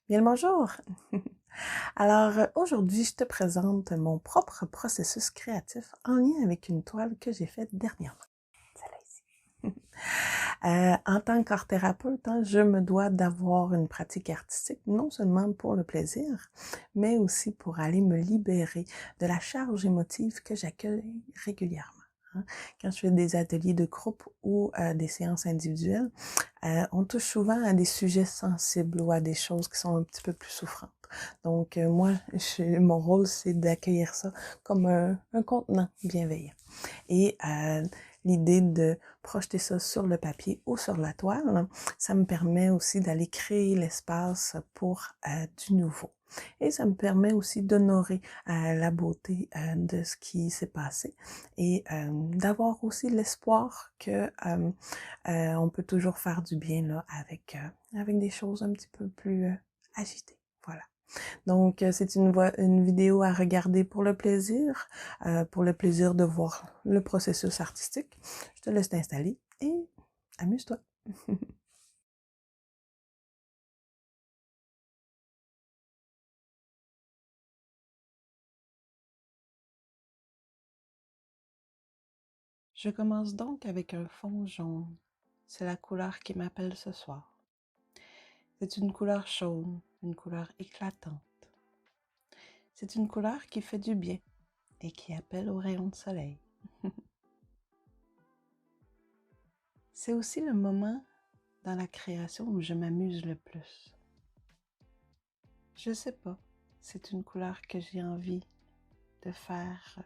Bien le bonjour! Alors, aujourd'hui, je te présente mon propre processus créatif en lien avec une toile que j'ai faite dernièrement. Celle-là ici. En tant qu'art thérapeute, je me dois d'avoir une pratique artistique, non seulement pour le plaisir, mais aussi pour aller me libérer de la charge émotive que j'accueille régulièrement. Quand je fais des ateliers de groupe ou des séances individuelles, on touche souvent à des sujets sensibles ou à des choses qui sont un petit peu plus souffrantes. Donc, moi, mon rôle, c'est d'accueillir ça comme un contenant bienveillant. Et l'idée de projeter ça sur le papier ou sur la toile, ça me permet aussi d'aller créer l'espace pour du nouveau. Et ça me permet aussi d'honorer la beauté de ce qui s'est passé et d'avoir aussi l'espoir que on peut toujours faire du bien là avec des choses un petit peu plus agitées. Voilà. Donc, c'est une vidéo à regarder pour le plaisir de voir le processus artistique. Je te laisse t'installer et amuse-toi. Je commence donc avec un fond jaune. C'est la couleur qui m'appelle ce soir. C'est une couleur chaude, une couleur éclatante. C'est une couleur qui fait du bien et qui appelle au rayon de soleil. C'est aussi le moment dans la création où je m'amuse le plus. Je sais pas, c'est une couleur que j'ai envie de faire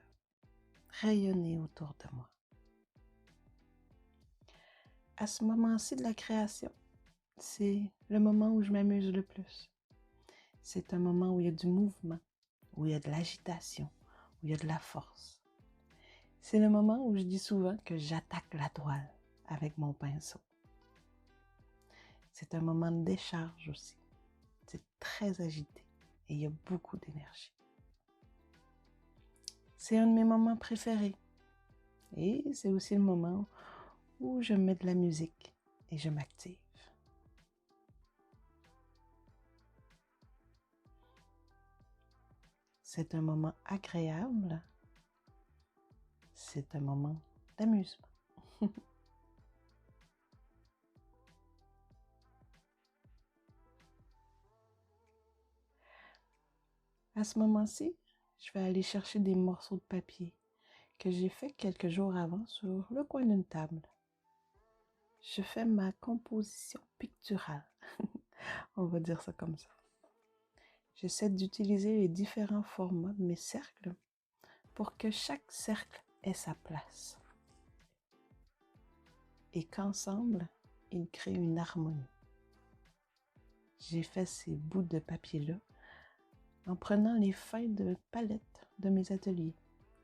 rayonner autour de moi. À ce moment-ci de la création, c'est le moment où je m'amuse le plus. C'est un moment où il y a du mouvement, où il y a de l'agitation, où il y a de la force. C'est le moment où je dis souvent que j'attaque la toile avec mon pinceau. C'est un moment de décharge aussi. C'est très agité et il y a beaucoup d'énergie. C'est un de mes moments préférés. Et c'est aussi le moment où je mets de la musique et je m'active. C'est un moment agréable. C'est un moment d'amusement. À ce moment-ci, je vais aller chercher des morceaux de papier que j'ai fait quelques jours avant sur le coin d'une table. Je fais ma composition picturale. On va dire ça comme ça. J'essaie d'utiliser les différents formats de mes cercles pour que chaque cercle ait sa place et qu'ensemble, ils créent une harmonie. J'ai fait ces bouts de papier-là en prenant les fins de palette de mes ateliers.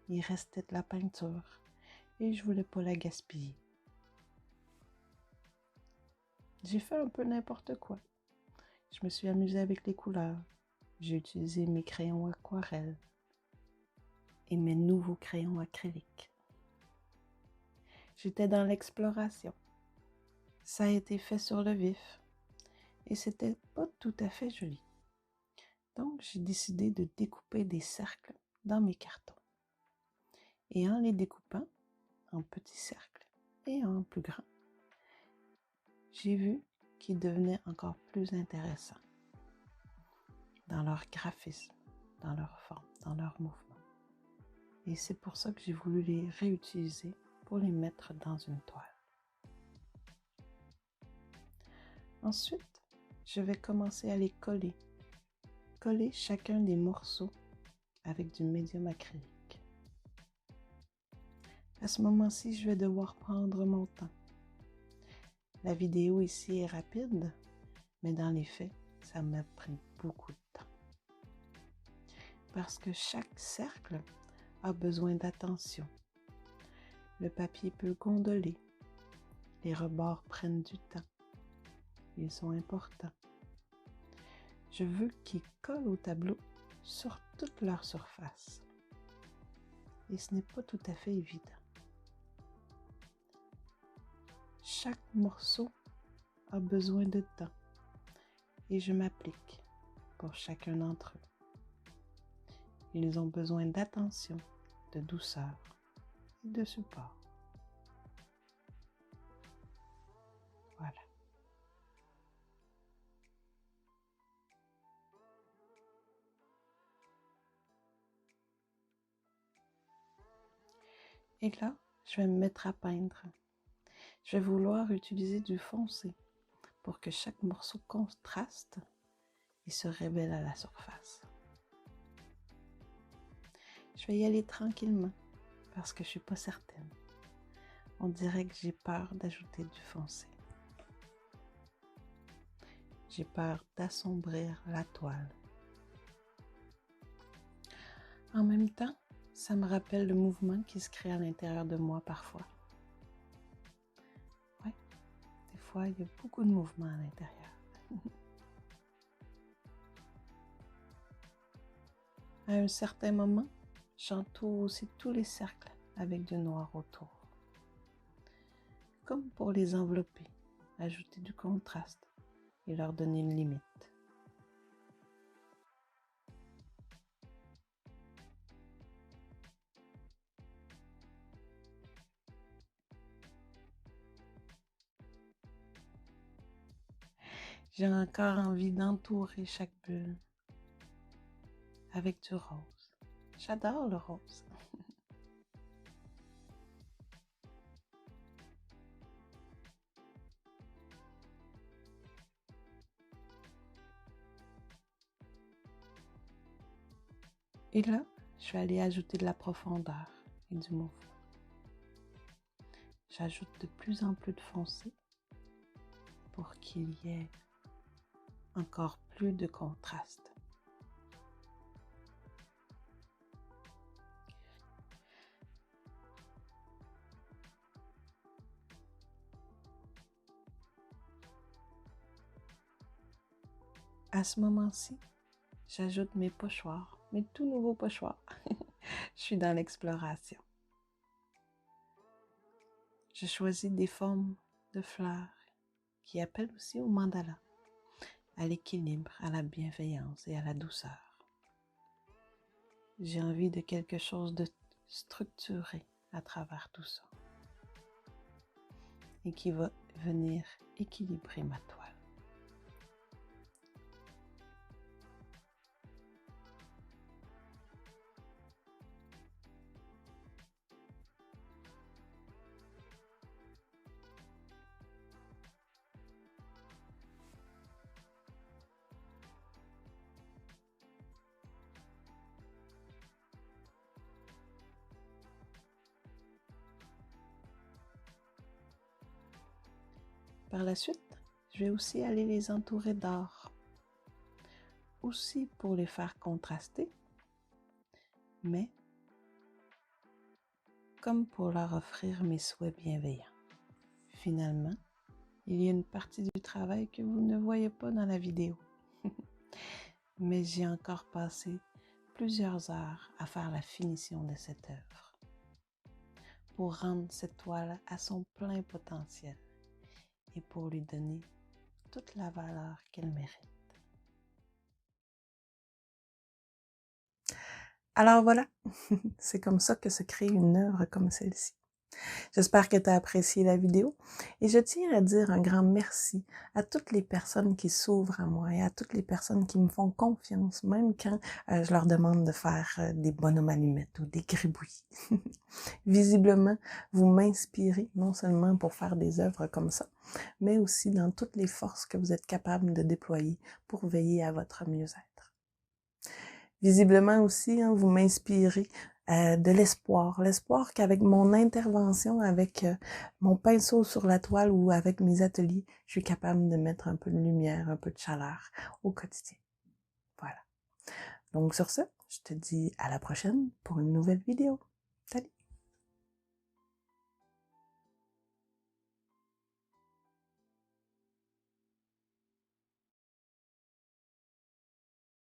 Il restait de la peinture et je voulais pas la gaspiller. J'ai fait un peu n'importe quoi. Je me suis amusée avec les couleurs. J'ai utilisé mes crayons aquarelles et mes nouveaux crayons acryliques. J'étais dans l'exploration. Ça a été fait sur le vif et c'était pas tout à fait joli. Donc, j'ai décidé de découper des cercles dans mes cartons. Et en les découpant en petits cercles et en plus grands, j'ai vu qu'ils devenaient encore plus intéressants dans leur graphisme, dans leur forme, dans leur mouvement. Et c'est pour ça que j'ai voulu les réutiliser pour les mettre dans une toile. Ensuite, je vais commencer à les coller. Coller chacun des morceaux avec du médium acrylique. À ce moment-ci, je vais devoir prendre mon temps. La vidéo ici est rapide, mais dans les faits, ça m'a pris beaucoup de temps. Parce que chaque cercle a besoin d'attention. Le papier peut gondoler. Les rebords prennent du temps. Ils sont importants. Je veux qu'ils collent au tableau sur toute leur surface. Et ce n'est pas tout à fait évident. Chaque morceau a besoin de temps et je m'applique pour chacun d'entre eux. Ils ont besoin d'attention, de douceur et de support. Voilà. Et là, je vais me mettre à peindre. Je vais vouloir utiliser du foncé pour que chaque morceau contraste et se révèle à la surface. Je vais y aller tranquillement parce que je ne suis pas certaine. On dirait que j'ai peur d'ajouter du foncé. J'ai peur d'assombrir la toile. En même temps, ça me rappelle le mouvement qui se crée à l'intérieur de moi parfois. Oui, des fois, il y a beaucoup de mouvement à l'intérieur. À un certain moment, j'entoure aussi tous les cercles avec du noir autour. Comme pour les envelopper, ajouter du contraste et leur donner une limite. J'ai encore envie d'entourer chaque bulle avec du rose. J'adore le rose. Et là, je vais aller ajouter de la profondeur et du mouvement. J'ajoute de plus en plus de foncé pour qu'il y ait encore plus de contraste. À ce moment-ci, j'ajoute mes pochoirs, mes tout nouveaux pochoirs. Je suis dans l'exploration. Je choisis des formes de fleurs qui appellent aussi au mandala, à l'équilibre, à la bienveillance et à la douceur. J'ai envie de quelque chose de structuré à travers tout ça et qui va venir équilibrer ma toile. Par la suite, je vais aussi aller les entourer d'or, aussi pour les faire contraster, mais comme pour leur offrir mes souhaits bienveillants. Finalement, il y a une partie du travail que vous ne voyez pas dans la vidéo, mais j'ai encore passé plusieurs heures à faire la finition de cette œuvre pour rendre cette toile à son plein potentiel et pour lui donner toute la valeur qu'elle mérite. Alors voilà, c'est comme ça que se crée une œuvre comme celle-ci. J'espère que tu as apprécié la vidéo et je tiens à dire un grand merci à toutes les personnes qui s'ouvrent à moi et à toutes les personnes qui me font confiance, même quand je leur demande de faire des bonhommes allumettes ou des gribouillis. Visiblement, vous m'inspirez non seulement pour faire des œuvres comme ça, mais aussi dans toutes les forces que vous êtes capables de déployer pour veiller à votre mieux-être. Visiblement aussi, vous m'inspirez de l'espoir. L'espoir qu'avec mon intervention, avec mon pinceau sur la toile ou avec mes ateliers, je suis capable de mettre un peu de lumière, un peu de chaleur au quotidien. Voilà. Donc sur ce, je te dis à la prochaine pour une nouvelle vidéo. Salut!